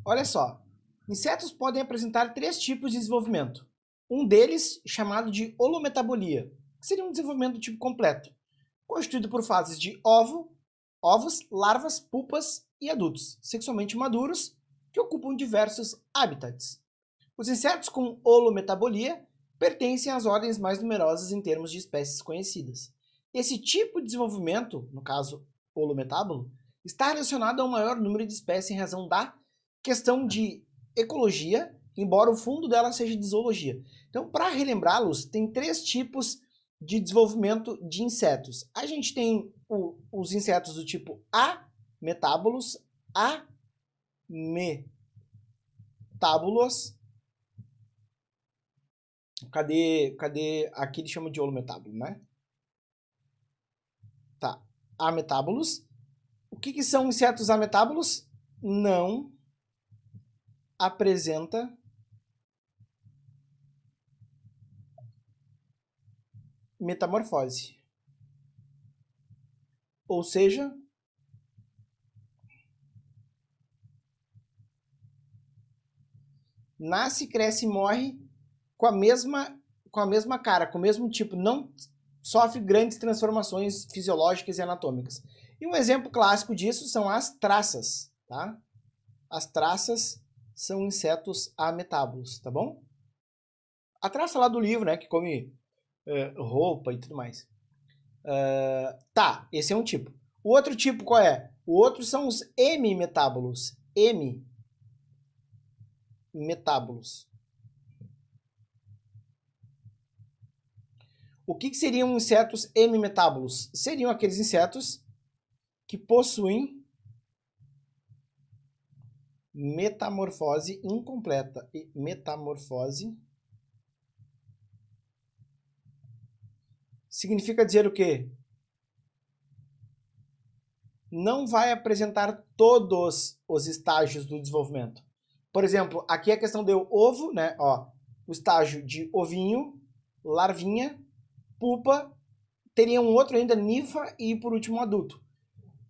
Olha só, insetos podem apresentar 3 tipos de desenvolvimento. Um deles, chamado de holometabolia, que seria um desenvolvimento do tipo completo, constituído por fases de ovos, larvas, pupas e adultos, sexualmente maduros, que ocupam diversos habitats. Os insetos com holometabolia pertencem às ordens mais numerosas em termos de espécies conhecidas. Esse tipo de desenvolvimento, no caso holometábulo, está relacionado a um maior número de espécies em razão da questão de ecologia, embora o fundo dela seja de zoologia. Então, para relembrá-los, tem 3 tipos de desenvolvimento de insetos. A gente tem os insetos do tipo ametábulos, ametábulos. Cadê? Aqui ele chama de holometábulo, né? Tá. Ametábulos. O que são insetos ametábulos? Não apresenta metamorfose. Ou seja, nasce, cresce e morre com a mesma cara, com o mesmo tipo, não sofre grandes transformações fisiológicas e anatômicas. E um exemplo clássico disso são as traças, tá? As traças são insetos ametábulos, tá bom? A traça lá do livro, né, que come roupa e tudo mais. Tá, esse é um tipo. O outro tipo qual é? O outro são os hemimetábulos. Hemimetábulos. O que seriam insetos hemimetábulos? Seriam aqueles insetos que possuem metamorfose incompleta. E metamorfose significa dizer o quê? Não vai apresentar todos os estágios do desenvolvimento. Por exemplo, aqui a questão deu ovo, né? Ó, o estágio de ovinho, larvinha, pupa, teria um outro ainda, ninfa e por último um adulto.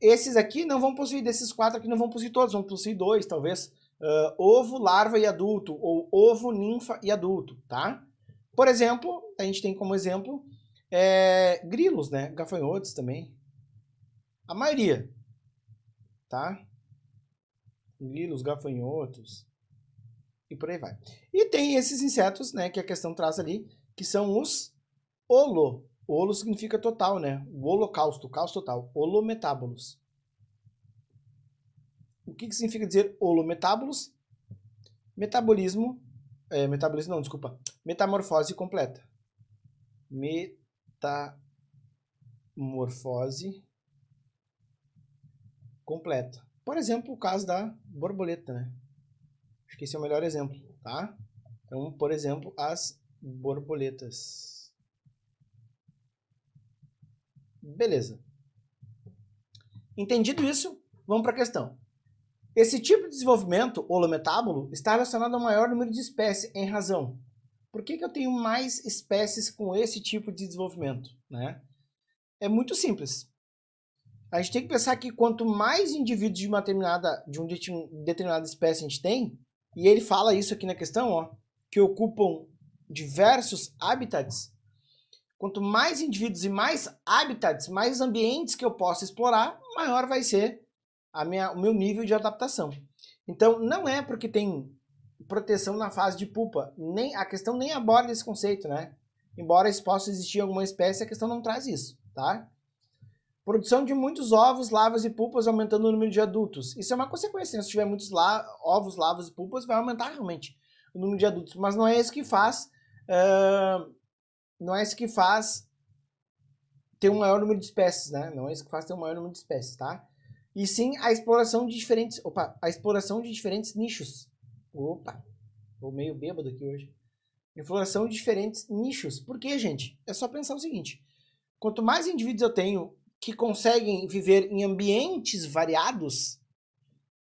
Esses aqui não vão possuir, desses 4 aqui não vão possuir todos, vão possuir 2 talvez. Ovo, larva e adulto, ou ovo, ninfa e adulto, tá? Por exemplo, a gente tem como exemplo grilos, né? Gafanhotos também. A maioria, tá? Grilos, gafanhotos e por aí vai. E tem esses insetos, né, que a questão traz ali, que são os holo. Holo significa total, né? O holocausto, caos total. Holometábulos. O que significa dizer holometábulos? Metabolismo, metabolismo não, desculpa. Metamorfose completa. Metamorfose completa. Por exemplo, o caso da borboleta, né? Acho que esse é o melhor exemplo, tá? Então, por exemplo, as borboletas. Beleza. Entendido isso, vamos para a questão. Esse tipo de desenvolvimento, holometábulo, está relacionado ao maior número de espécies em razão. Por que eu tenho mais espécies com esse tipo de desenvolvimento, né? É muito simples. A gente tem que pensar que quanto mais indivíduos de uma determinada espécie a gente tem, e ele fala isso aqui na questão, ó, que ocupam diversos habitats, quanto mais indivíduos e mais habitats, mais ambientes que eu possa explorar, maior vai ser o meu nível de adaptação. Então, não é porque tem proteção na fase de pupa, a questão nem aborda esse conceito, né? Embora possa existir alguma espécie, a questão não traz isso, tá? Produção de muitos ovos, larvas e pupas aumentando o número de adultos. Isso é uma consequência, né? Se tiver muitos ovos, larvas e pupas, vai aumentar realmente o número de adultos. Mas não é isso que faz... não é isso que faz ter um maior número de espécies, né? Não é isso que faz ter um maior número de espécies, tá? E sim a exploração de diferentes... a exploração de diferentes nichos. Tô meio bêbado aqui hoje. Exploração de diferentes nichos. Por quê, gente? É só pensar o seguinte. Quanto mais indivíduos eu tenho que conseguem viver em ambientes variados,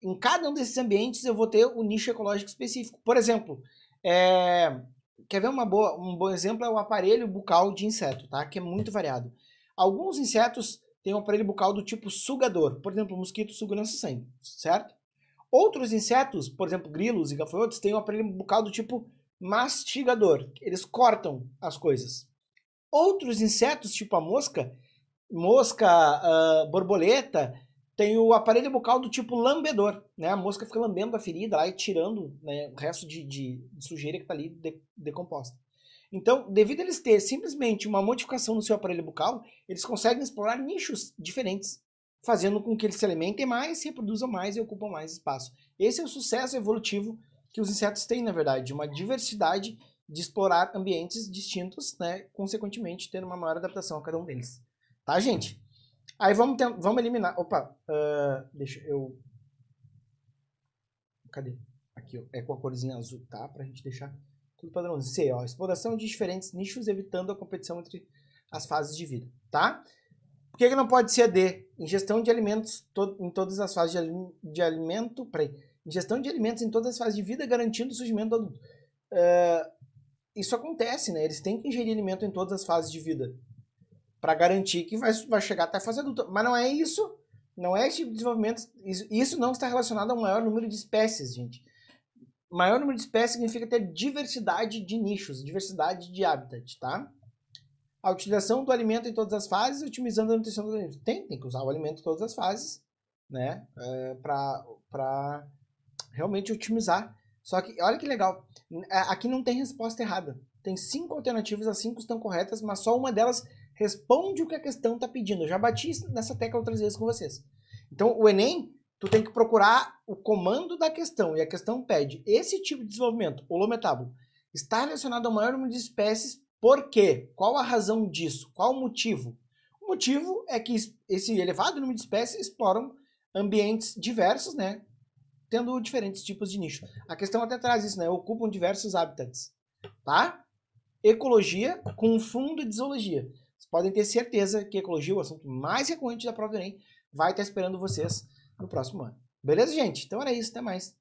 em cada um desses ambientes eu vou ter um nicho ecológico específico. Por exemplo, quer ver um bom exemplo? É o aparelho bucal de inseto, tá? Que é muito variado. Alguns insetos têm um aparelho bucal do tipo sugador. Por exemplo, o mosquito suga nosso sangue, certo? Outros insetos, por exemplo, grilos e gafanhotos, têm um aparelho bucal do tipo mastigador. Eles cortam as coisas. Outros insetos, tipo a mosca, borboleta, tem o aparelho bucal do tipo lambedor, né? A mosca fica lambendo a ferida lá e tirando, né, o resto de sujeira que está ali decomposta. Então, devido a eles terem simplesmente uma modificação no seu aparelho bucal, eles conseguem explorar nichos diferentes, fazendo com que eles se alimentem mais, se reproduzam mais e ocupam mais espaço. Esse é o sucesso evolutivo que os insetos têm, na verdade, uma diversidade de explorar ambientes distintos, né? Consequentemente, tendo uma maior adaptação a cada um deles. Tá, gente? Aí vamos eliminar... Opa, deixa eu... Cadê? Aqui, ó, é com a corzinha azul, tá? Pra gente deixar tudo padrão. C, ó, exploração de diferentes nichos, evitando a competição entre as fases de vida, tá? Por que não pode ser D? Ingestão de alimentos em todas as fases de alimento... Peraí. Ingestão de alimentos em todas as fases de vida, garantindo o surgimento do adulto. Isso acontece, né? Eles têm que ingerir alimento em todas as fases de vida para garantir que vai chegar até a fase adulta. Mas não é isso, não é esse tipo de desenvolvimento. Isso não está relacionado a um maior número de espécies, gente. Maior número de espécies significa ter diversidade de nichos, diversidade de habitat, tá? A utilização do alimento em todas as fases, otimizando a nutrição do alimento. Tem que usar o alimento em todas as fases, né? Para realmente otimizar. Só que, olha que legal, aqui não tem resposta errada. Tem 5 alternativas, as 5 estão corretas, mas só uma delas responde o que a questão está pedindo. Eu já bati nessa tecla outras vezes com vocês. Então, o Enem, tu tem que procurar o comando da questão, e a questão pede esse tipo de desenvolvimento, holometábulo, está relacionado ao maior número de espécies, por quê? Qual a razão disso? Qual o motivo? O motivo é que esse elevado número de espécies exploram ambientes diversos, né? Tendo diferentes tipos de nicho. A questão até traz isso, né? Ocupam diversos habitats, tá? Ecologia com fundo de zoologia. Vocês podem ter certeza que ecologia, o assunto mais recorrente da prova do Enem, vai estar esperando vocês no próximo ano. Beleza, gente? Então era isso, até mais.